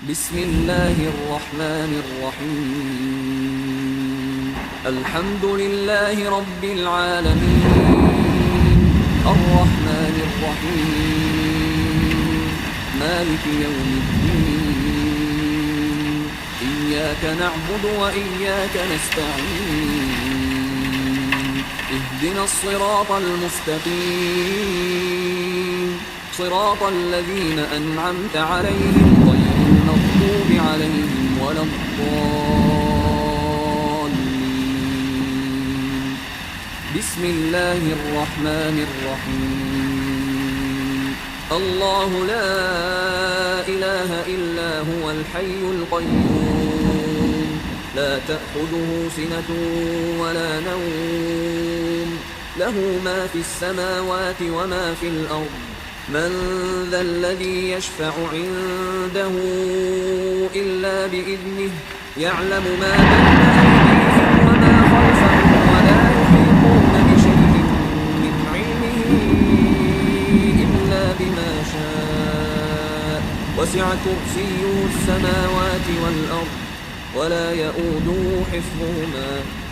بسم الله الرحمن الرحيم. الحمد لله رب العالمين، الرحمن الرحيم، مالك يوم الدين. إياك نعبد وإياك نستعين. اهدنا الصراط المستقيم، صراط الذين أنعمت عليهم غير المغضوب عليهم ولا الضالين. بسم الله الرحمن الرحيم. الله لا إله إلا هو الحي القيوم، لا تأخذه سنة ولا نوم، له ما في السماوات وما في الأرض. من ذا الذي يشفع عنده إلا بإذنه، يعلم ما بين أيديهم وما خلفهم، ولا يحيطون بشيء من علمه إلا بما شاء. وسع كرسيه السماوات والأرض، ولا يؤوده حفظهما،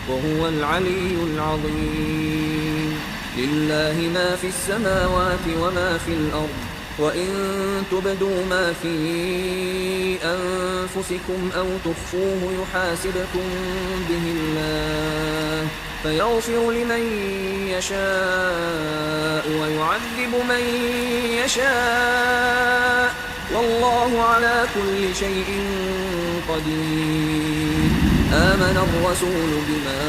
وهو العلي العظيم. لله ما في السماوات وما في الأرض، وإن تبدوا ما في أنفسكم أو تخفوه يحاسبكم به الله، فيغفر لمن يشاء ويعذب من يشاء، والله على كل شيء قدير. آمن الرسول بما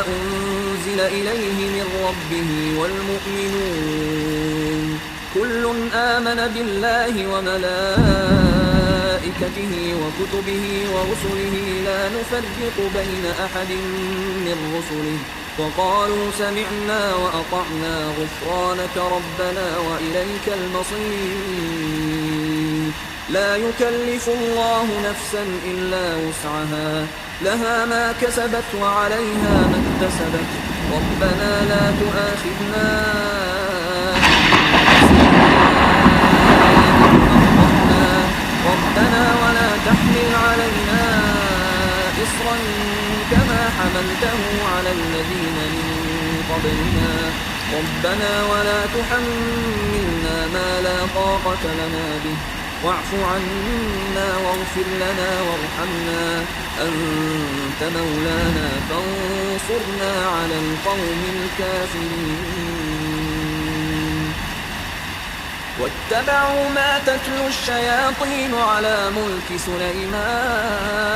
أنزل إليه من ربه والمؤمنون، كل آمن بالله وملائكته وكتبه ورسله، لا نفرق بين أحد من رسله، وقالوا سمعنا وأطعنا غفرانك ربنا وإليك المصير. لا يكلف الله نفسا إلا وسعها، لها ما كسبت وعليها ما اكتسبت. ربنا لا تؤاخذنا ربنا ولا تحمل علينا إصرا كما حملته على الذين من قبلنا. ربنا ولا تحملنا ما لا طاقة لنا به، واعف عنا واغفر لنا وارحمنا، أنت مولانا فانصرنا على القوم الكافرين. واتبعوا ما تتلو الشياطين على ملك سليمان،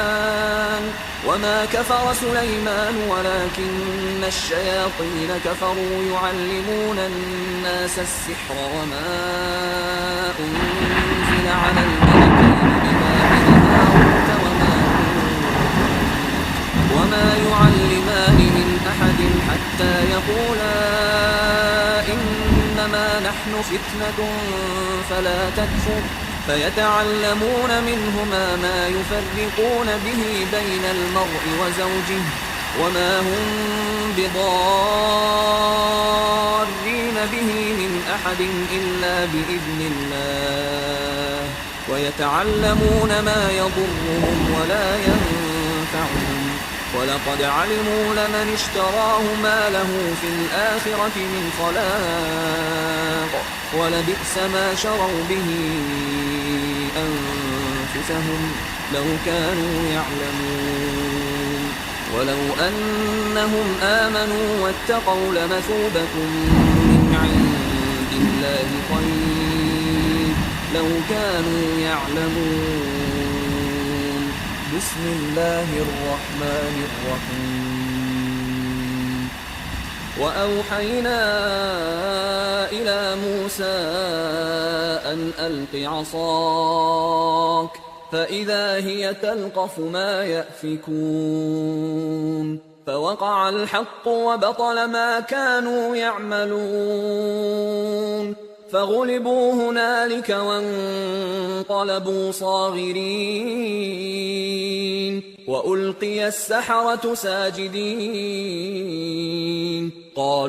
وما كفر سليمان ولكن الشياطين كفروا يعلمون الناس السحر وما أنزل على الملكين ببابل هاروت وما يعلمان من أحد حتى يقولا إنما نحن فتنة فلا تكفر، فيتعلمون منهما ما يفرقون به بين المرء وزوجه، وما هم بضارين به من أحد إلا بإذن الله، ويتعلمون ما يضرهم ولا ينفعهم، ولقد علموا لمن اشتراه ما له في الآخرة من خلاق، ولبئس ما شروا به أنفسهم لو كانوا يعلمون. ولو أنهم آمنوا واتقوا لمثوبة من عند الله خير لو كانوا يعلمون. بسم الله الرحمن الرحيم. وأوحينا إلى موسى أن ألق عصاك، فإذا هي تلقف ما يأفكون، فوقع الحق وبطل ما كانوا يعملون، فغلبوا هنالك وانقلبوا صاغرين، وألقي السحرة ساجدين. قالوا